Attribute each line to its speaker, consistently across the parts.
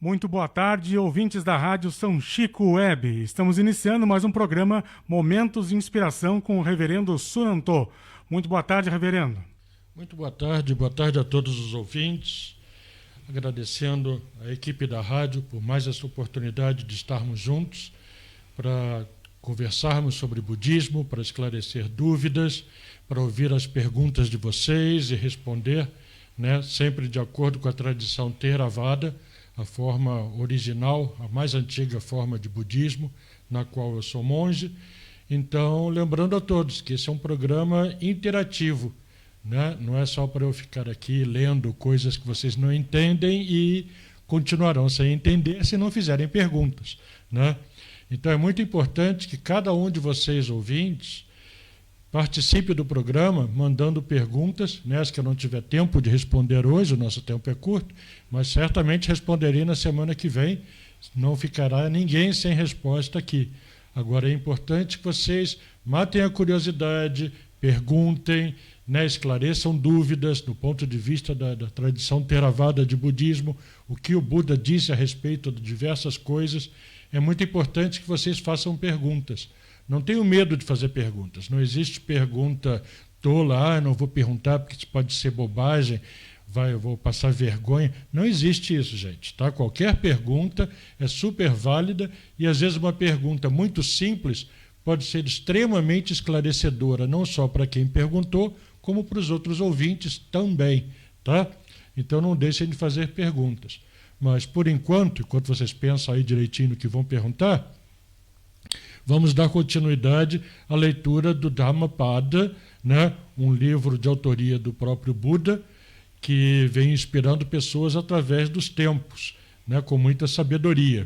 Speaker 1: Muito boa tarde, ouvintes da Rádio São Chico Web. Estamos iniciando mais um programa Momentos de Inspiração com o Reverendo Sunantô. Muito boa tarde, Reverendo.
Speaker 2: Muito boa tarde a todos os ouvintes. Agradecendo a equipe da rádio por mais essa oportunidade de estarmos juntos para conversarmos sobre budismo, para esclarecer dúvidas, para ouvir as perguntas de vocês e responder, sempre de acordo com a tradição Theravada, a forma original, a mais antiga forma de budismo, na qual eu sou monge. Então, lembrando a todos que esse é um programa interativo, não é só para eu ficar aqui lendo coisas que vocês não entendem e continuarão sem entender se não fizerem perguntas. Então, é muito importante que cada um de vocês, ouvintes, participe do programa mandando perguntas, as que eu não tiver tempo de responder hoje, o nosso tempo é curto, mas certamente responderei na semana que vem, não ficará ninguém sem resposta aqui. Agora é importante que vocês matem a curiosidade, perguntem, esclareçam dúvidas do ponto de vista da tradição Theravada de budismo, o que o Buda disse a respeito de diversas coisas. É muito importante que vocês façam perguntas. Não tenham medo de fazer perguntas. Não existe pergunta tola, não vou perguntar porque isso pode ser bobagem, eu vou passar vergonha. Não existe isso, gente. Tá? Qualquer pergunta é super válida e, às vezes, uma pergunta muito simples pode ser extremamente esclarecedora, não só para quem perguntou, como para os outros ouvintes também. Tá? Então, não deixem de fazer perguntas. Mas, por enquanto vocês pensam aí direitinho no que vão perguntar, vamos dar continuidade à leitura do Dhammapada, um livro de autoria do próprio Buda, que vem inspirando pessoas através dos tempos, com muita sabedoria.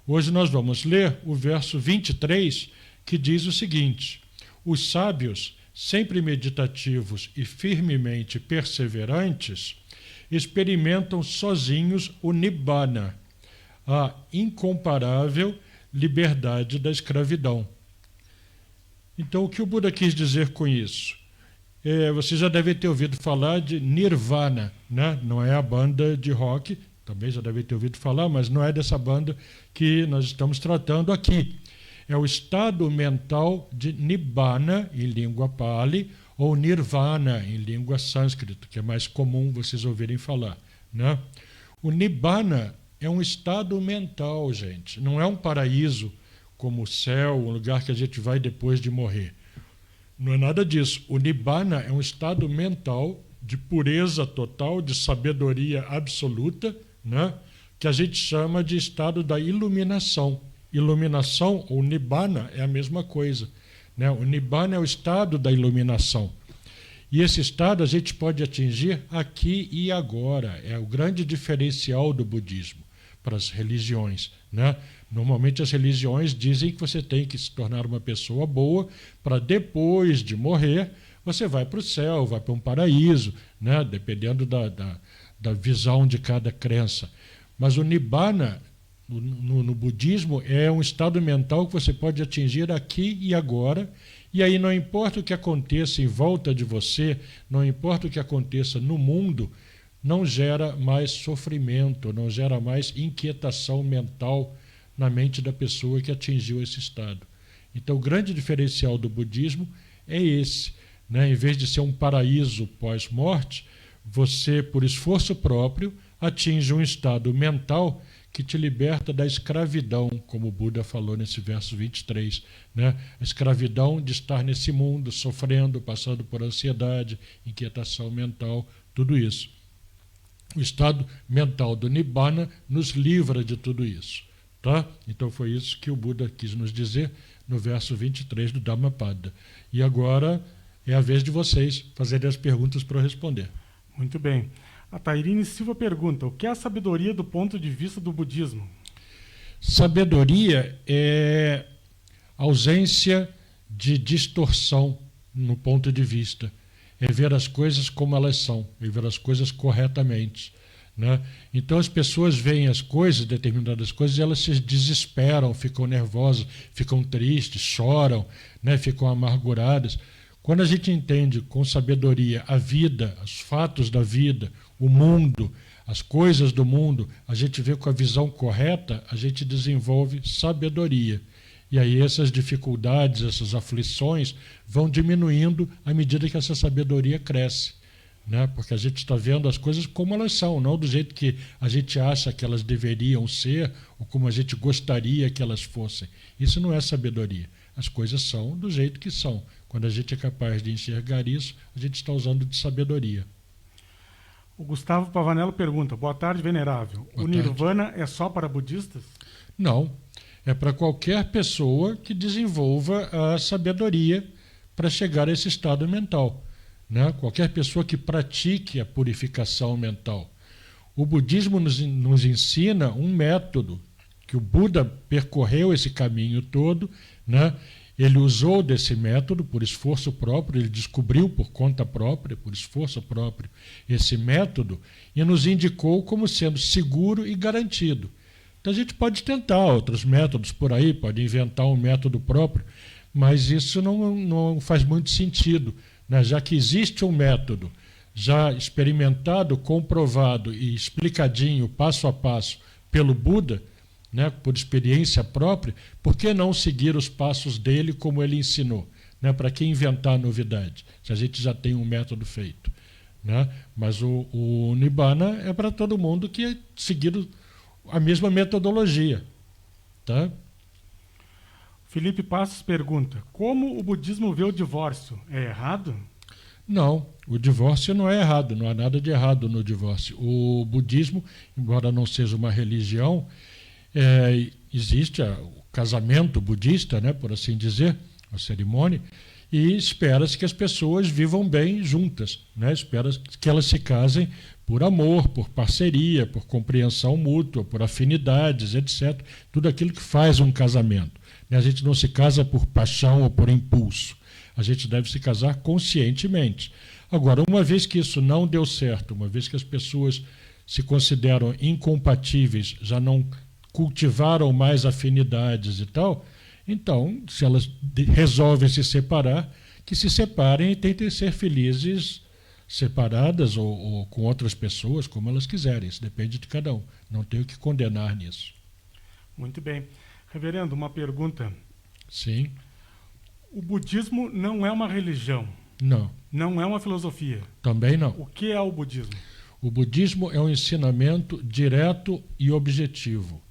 Speaker 2: Hoje nós vamos ler o verso 23, que diz o seguinte: os sábios, sempre meditativos e firmemente perseverantes, experimentam sozinhos o Nibbana, a incomparável liberdade da escravidão. Então, o que o Buda quis dizer com isso? Você já deve ter ouvido falar de Nirvana, Não é a banda de rock, também já deve ter ouvido falar, mas não é dessa banda que nós estamos tratando aqui. É o estado mental de Nibbana, em língua Pali, ou Nirvana, em língua sânscrita, que é mais comum vocês ouvirem falar. O Nibbana é um estado mental, gente. Não é um paraíso como o céu, um lugar que a gente vai depois de morrer. Não é nada disso. O Nibbana é um estado mental de pureza total, de sabedoria absoluta, que a gente chama de estado da iluminação. Iluminação ou Nibbana é a mesma coisa. O Nibbana é o estado da iluminação. E esse estado a gente pode atingir aqui e agora. É o grande diferencial do budismo para as religiões. Normalmente as religiões dizem que você tem que se tornar uma pessoa boa para depois de morrer você vai para o céu, vai para um paraíso, dependendo da visão de cada crença. Mas o Nibbana, no budismo, é um estado mental que você pode atingir aqui e agora, e aí não importa o que aconteça em volta de você, não importa o que aconteça no mundo, não gera mais sofrimento, não gera mais inquietação mental na mente da pessoa que atingiu esse estado. Então, o grande diferencial do budismo é esse. Em vez de ser um paraíso pós-morte, você, por esforço próprio, atinge um estado mental que te liberta da escravidão, como o Buda falou nesse verso 23. A escravidão de estar nesse mundo, sofrendo, passando por ansiedade, inquietação mental, tudo isso. O estado mental do Nibbana nos livra de tudo isso. Tá? Então foi isso que o Buda quis nos dizer no verso 23 do Dhammapada. E agora é a vez de vocês fazerem as perguntas para eu responder.
Speaker 1: Muito bem. A Tairine Silva pergunta: o que é a sabedoria do ponto de vista do budismo?
Speaker 2: Sabedoria é ausência de distorção no ponto de vista. É ver as coisas como elas são, é ver as coisas corretamente. Então as pessoas veem as coisas, determinadas coisas, e elas se desesperam, ficam nervosas, ficam tristes, choram, ficam amarguradas. Quando a gente entende com sabedoria a vida, os fatos da vida, o mundo, as coisas do mundo, a gente vê com a visão correta, a gente desenvolve sabedoria. E aí essas dificuldades, essas aflições vão diminuindo à medida que essa sabedoria cresce, né? Porque a gente está vendo as coisas como elas são, não do jeito que a gente acha que elas deveriam ser ou como a gente gostaria que elas fossem. Isso não é sabedoria. As coisas são do jeito que são. Quando a gente é capaz de enxergar isso, a gente está usando de sabedoria.
Speaker 1: O Gustavo Pavanello pergunta: boa tarde, venerável.
Speaker 2: Boa
Speaker 1: o Nirvana é só para budistas?
Speaker 2: Não. É para qualquer pessoa que desenvolva a sabedoria para chegar a esse estado mental, né? Qualquer pessoa que pratique a purificação mental. O budismo nos ensina um método que o Buda percorreu esse caminho todo, né? Ele usou desse método por esforço próprio, ele descobriu por conta própria, por esforço próprio, esse método e nos indicou como sendo seguro e garantido. Então a gente pode tentar outros métodos por aí, pode inventar um método próprio, mas isso não faz muito sentido, né? Já que existe um método já experimentado, comprovado e explicadinho, passo a passo, pelo Buda, né, por experiência própria, por que não seguir os passos dele como ele ensinou? Né? Para que inventar novidade, se a gente já tem um método feito? Né? Mas o Nibbana é para todo mundo que é seguir a mesma metodologia. Tá?
Speaker 1: Felipe Passos pergunta: como o budismo vê o divórcio? É errado?
Speaker 2: Não, o divórcio não é errado, não há nada de errado no divórcio. O budismo, embora não seja uma religião, existe o casamento budista, né, por assim dizer, a cerimônia, e espera-se que as pessoas vivam bem juntas, né? Espera-se que elas se casem por amor, por parceria, por compreensão mútua, por afinidades, etc. Tudo aquilo que faz um casamento. A gente não se casa por paixão ou por impulso. A gente deve se casar conscientemente. Agora, uma vez que isso não deu certo, uma vez que as pessoas se consideram incompatíveis, já não cultivaram mais afinidades e tal, então, se elas resolvem se separar, que se separem e tentem ser felizes separadas ou com outras pessoas, como elas quiserem. Isso depende de cada um. Não tenho que condenar nisso.
Speaker 1: Muito bem. Reverendo, uma pergunta.
Speaker 2: Sim.
Speaker 1: O budismo não é uma religião.
Speaker 2: Não.
Speaker 1: Não é uma filosofia.
Speaker 2: Também não.
Speaker 1: O que é o budismo?
Speaker 2: O budismo é um ensinamento direto e objetivo.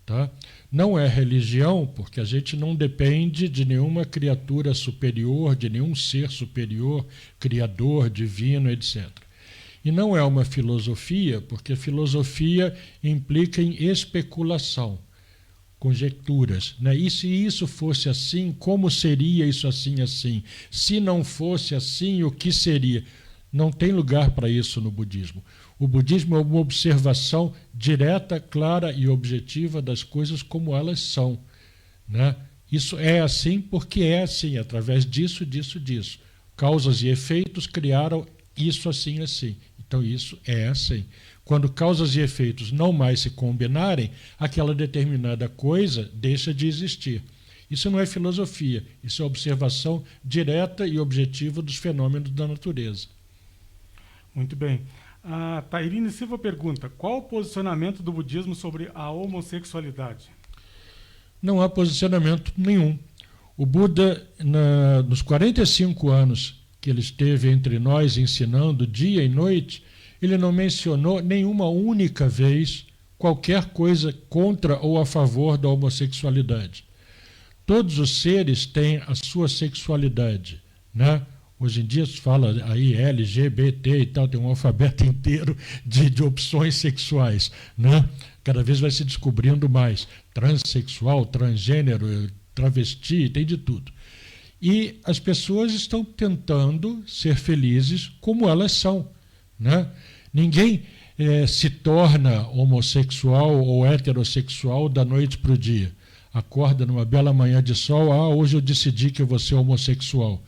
Speaker 2: Tá? Não é religião, porque a gente não depende de nenhuma criatura superior, de nenhum ser superior, criador, divino, etc. E não é uma filosofia, porque filosofia implica em especulação, conjecturas, né? E se isso fosse assim, como seria isso assim, assim? Se não fosse assim, o que seria? Não tem lugar para isso no budismo. O budismo é uma observação direta, clara e objetiva das coisas como elas são, né? Isso é assim porque é assim, através disso, disso, disso. Causas e efeitos criaram isso assim, assim. Então isso é assim. Quando causas e efeitos não mais se combinarem, aquela determinada coisa deixa de existir. Isso não é filosofia, isso é observação direta e objetiva dos fenômenos da natureza.
Speaker 1: Muito bem. A Tairine Silva pergunta: qual o posicionamento do budismo sobre a homossexualidade?
Speaker 2: Não há posicionamento nenhum. O Buda, nos 45 anos que ele esteve entre nós ensinando dia e noite, ele não mencionou nenhuma única vez qualquer coisa contra ou a favor da homossexualidade. Todos os seres têm a sua sexualidade, né? Hoje em dia se fala aí LGBT e tal, tem um alfabeto inteiro de opções sexuais, né? Cada vez vai se descobrindo mais. Transexual, transgênero, travesti, tem de tudo. E as pessoas estão tentando ser felizes como elas são, né? Ninguém se torna homossexual ou heterossexual da noite para o dia. Acorda numa bela manhã de sol, hoje eu decidi que eu vou ser homossexual.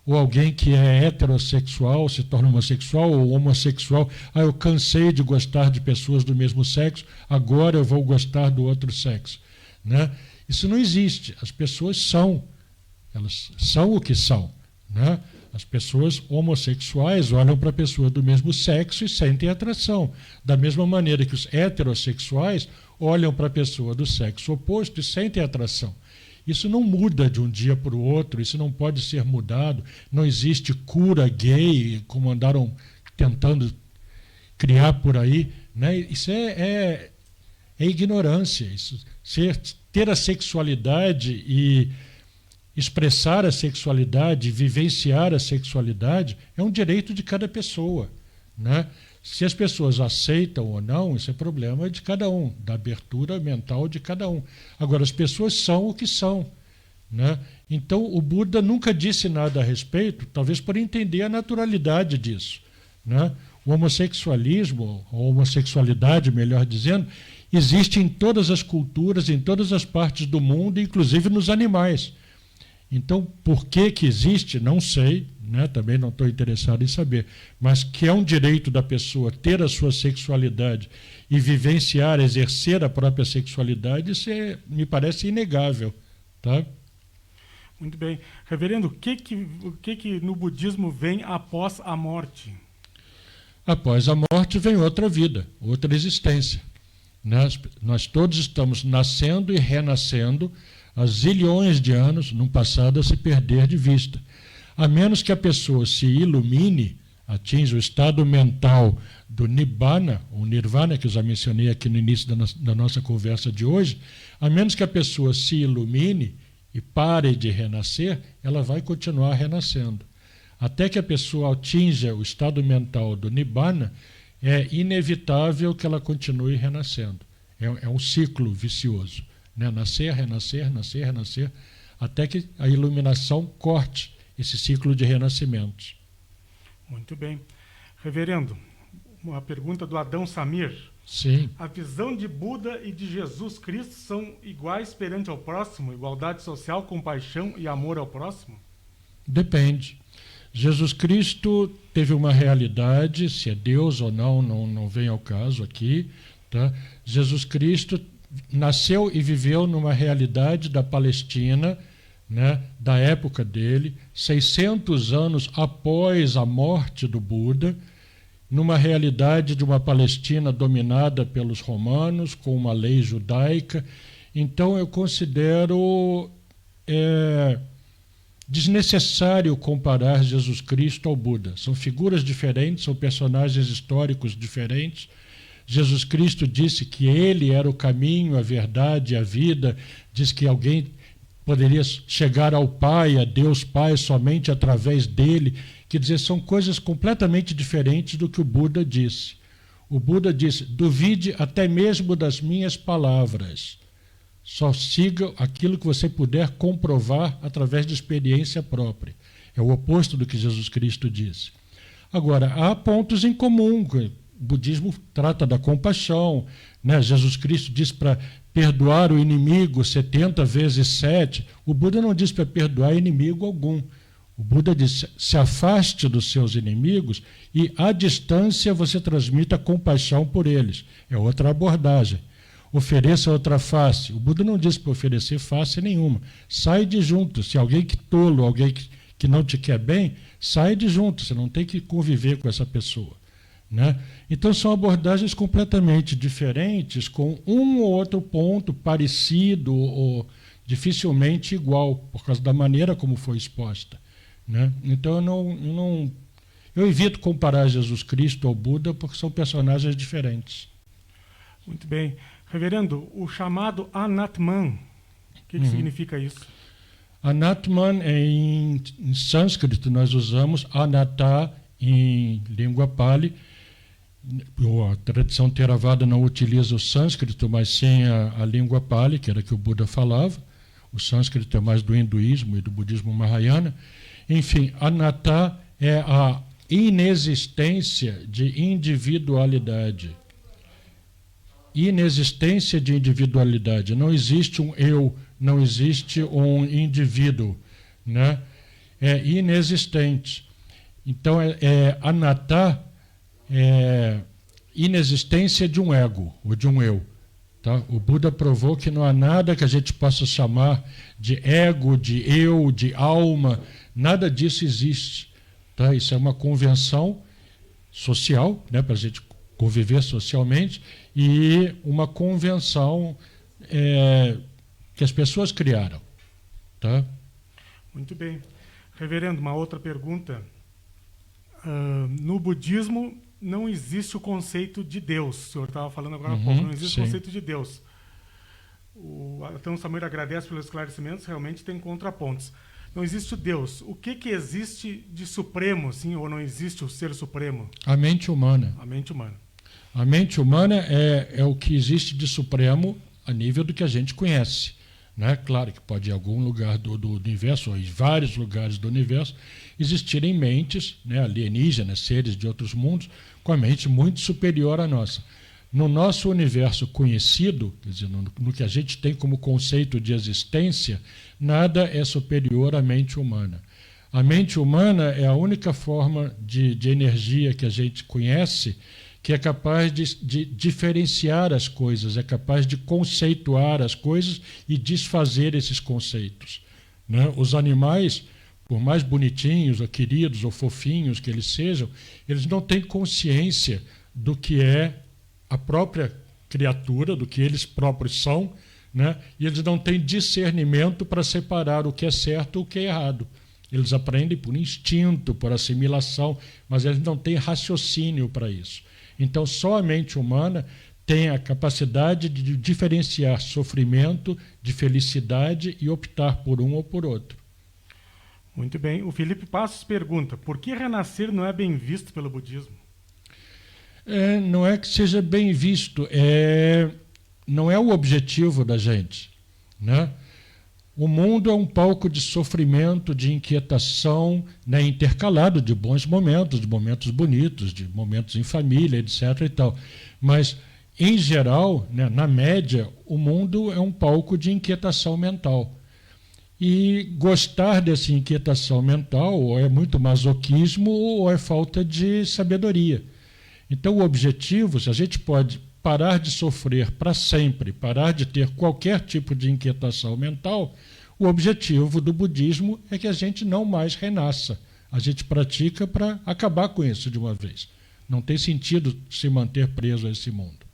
Speaker 2: Ou alguém que é heterossexual se torna homossexual, ou homossexual, eu cansei de gostar de pessoas do mesmo sexo, agora eu vou gostar do outro sexo, né? Isso não existe. As pessoas são, elas são o que são, né? As pessoas homossexuais olham para a pessoa do mesmo sexo e sentem atração. Da mesma maneira que os heterossexuais olham para a pessoa do sexo oposto e sentem atração. Isso não muda de um dia para o outro, isso não pode ser mudado. Não existe cura gay, como andaram tentando criar por aí. Né? Isso é ignorância. Isso, ter a sexualidade e expressar a sexualidade, vivenciar a sexualidade, é um direito de cada pessoa. Né? Se as pessoas aceitam ou não, isso é problema de cada um, da abertura mental de cada um. Agora, as pessoas são o que são. Né? Então, o Buda nunca disse nada a respeito, talvez por entender a naturalidade disso. Né? O homossexualismo, a homossexualidade, melhor dizendo, existe em todas as culturas, em todas as partes do mundo, inclusive nos animais. Então, por que existe, não sei, né? Também não estou interessado em saber, mas que é um direito da pessoa ter a sua sexualidade e vivenciar, exercer a própria sexualidade, isso me parece inegável. Tá?
Speaker 1: Muito bem. Reverendo, o que no budismo vem após a morte?
Speaker 2: Após a morte vem outra vida, outra existência. Nós todos estamos nascendo e renascendo há zilhões de anos, num passado a se perder de vista. A menos que a pessoa se ilumine, atinja o estado mental do Nibbana, ou Nirvana, que eu já mencionei aqui no início da nossa conversa de hoje, a menos que a pessoa se ilumine e pare de renascer, ela vai continuar renascendo. Até que a pessoa atinja o estado mental do Nibbana, é inevitável que ela continue renascendo. É um ciclo vicioso. Né? Nascer, renascer, nascer, renascer, até que a iluminação corte esse ciclo de renascimentos.
Speaker 1: Muito bem. Reverendo, uma pergunta do Adão Samir.
Speaker 2: Sim.
Speaker 1: A visão de Buda e de Jesus Cristo são iguais perante ao próximo? Igualdade social, compaixão e amor ao próximo?
Speaker 2: Depende. Jesus Cristo teve uma realidade, se é Deus ou não vem ao caso aqui. Tá? Jesus Cristo nasceu e viveu numa realidade da Palestina, né, da época dele, 600 anos após a morte do Buda, numa realidade de uma Palestina dominada pelos romanos, com uma lei judaica. Então, eu considero desnecessário comparar Jesus Cristo ao Buda. São figuras diferentes, são personagens históricos diferentes. Jesus Cristo disse que ele era o caminho, a verdade, a vida, diz que alguém poderia chegar ao Pai, a Deus Pai, somente através dele. Quer dizer, são coisas completamente diferentes do que o Buda disse. O Buda disse, duvide até mesmo das minhas palavras. Só siga aquilo que você puder comprovar através de experiência própria. É o oposto do que Jesus Cristo disse. Agora, há pontos em comum. O budismo trata da compaixão, né? Jesus Cristo diz para perdoar o inimigo 70 vezes 7. O Buda não diz para perdoar inimigo algum. O Buda diz, se afaste dos seus inimigos e, à distância, você transmita compaixão por eles. É outra abordagem. Ofereça outra face. O Buda não diz para oferecer face nenhuma. Sai de junto. Se alguém que tolo, alguém que não te quer bem, sai de junto. Você não tem que conviver com essa pessoa. Né? Então, são abordagens completamente diferentes, com um ou outro ponto parecido ou dificilmente igual, por causa da maneira como foi exposta. Né? Então, eu evito comparar Jesus Cristo ao Buda, porque são personagens diferentes.
Speaker 1: Muito bem. Reverendo, o chamado Anatman, o que significa isso?
Speaker 2: Anatman, em sânscrito, nós usamos Anatta em língua Pali. A tradição Theravada não utiliza o sânscrito, mas sim a língua Pali, que era que o Buda falava. O sânscrito é mais do hinduísmo e do budismo Mahayana. Enfim, Anatta é a inexistência de individualidade. Inexistência de individualidade. Não existe um eu, não existe um indivíduo. Né? É inexistente. Então, Anatta é inexistência de um ego, ou de um eu. Tá? O Buda provou que não há nada que a gente possa chamar de ego, de eu, de alma. Nada disso existe. Tá? Isso é uma convenção social, né, para a gente conviver socialmente, e uma convenção que as pessoas criaram. Tá?
Speaker 1: Muito bem. Reverendo, uma outra pergunta. No budismo não existe o conceito de Deus. O senhor estava falando agora há pouco, não existe o conceito de Deus. Então, o Samuel agradece pelos esclarecimentos, realmente tem contrapontos. Não existe o Deus. O que existe de supremo, sim, ou não existe o ser supremo?
Speaker 2: A mente humana.
Speaker 1: A mente humana.
Speaker 2: A mente humana é o que existe de supremo a nível do que a gente conhece. Né? Claro que pode em algum lugar do universo, ou em vários lugares do universo, existirem mentes, né, alienígenas, seres de outros mundos, com a mente muito superior à nossa. No nosso universo conhecido, quer dizer, no que a gente tem como conceito de existência, nada é superior à mente humana. A mente humana é a única forma de energia que a gente conhece que é capaz de diferenciar as coisas, é capaz de conceituar as coisas e desfazer esses conceitos. Né? Os animais, por mais bonitinhos, ou queridos, ou fofinhos que eles sejam, eles não têm consciência do que é a própria criatura, do que eles próprios são, né? E eles não têm discernimento para separar o que é certo e o que é errado. Eles aprendem por instinto, por assimilação, mas eles não têm raciocínio para isso. Então, só a mente humana tem a capacidade de diferenciar sofrimento de felicidade e optar por um ou por outro.
Speaker 1: Muito bem. O Felipe Passos pergunta, por que renascer não é bem visto pelo budismo?
Speaker 2: Não é que seja bem visto, não é o objetivo da gente. Né? O mundo é um palco de sofrimento, de inquietação, né, intercalado de bons momentos, de momentos bonitos, de momentos em família, etc. e tal. Mas, em geral, né, na média, o mundo é um palco de inquietação mental. E gostar dessa inquietação mental ou é muito masoquismo ou é falta de sabedoria. Então, o objetivo, se a gente pode parar de sofrer para sempre, parar de ter qualquer tipo de inquietação mental, o objetivo do budismo é que a gente não mais renasça. A gente pratica para acabar com isso de uma vez. Não tem sentido se manter preso a esse mundo.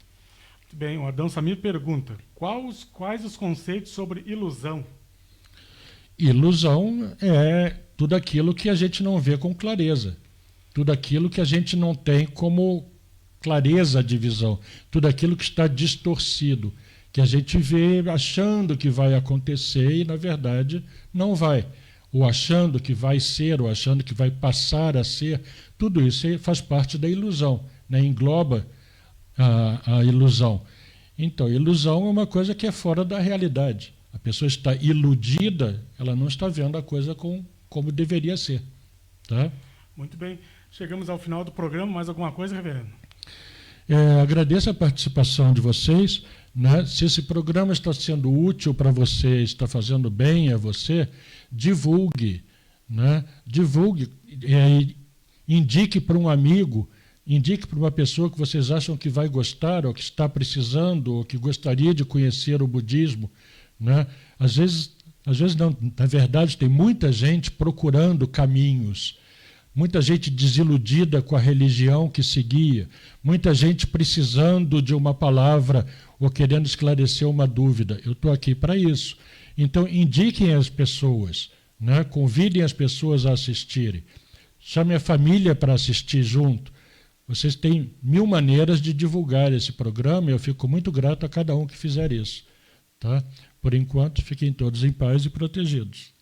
Speaker 1: Muito bem, o Adão Samir pergunta, quais os conceitos sobre ilusão?
Speaker 2: Ilusão é tudo aquilo que a gente não vê com clareza. Tudo aquilo que a gente não tem como clareza de visão, tudo aquilo que está distorcido, que a gente vê achando que vai acontecer e, na verdade, não vai. Ou achando que vai ser, ou achando que vai passar a ser, tudo isso faz parte da ilusão, né? Engloba a ilusão. Então, ilusão é uma coisa que é fora da realidade. A pessoa está iludida, ela não está vendo a coisa como deveria ser. Tá?
Speaker 1: Muito bem. Chegamos ao final do programa. Mais alguma coisa, reverendo?
Speaker 2: Agradeço a participação de vocês. Né? Se esse programa está sendo útil para você, está fazendo bem a você, divulgue. Né? Divulgue. Indique para um amigo, indique para uma pessoa que vocês acham que vai gostar, ou que está precisando, ou que gostaria de conhecer o budismo. Né? Às vezes não, na verdade, tem muita gente procurando caminhos. Muita gente desiludida com a religião que seguia, muita gente precisando de uma palavra ou querendo esclarecer uma dúvida. Eu estou aqui para isso. Então, indiquem as pessoas, né? Convidem as pessoas a assistirem. Chame a família para assistir junto. Vocês têm 1000 maneiras de divulgar esse programa e eu fico muito grato a cada um que fizer isso. Tá? Por enquanto, fiquem todos em paz e protegidos.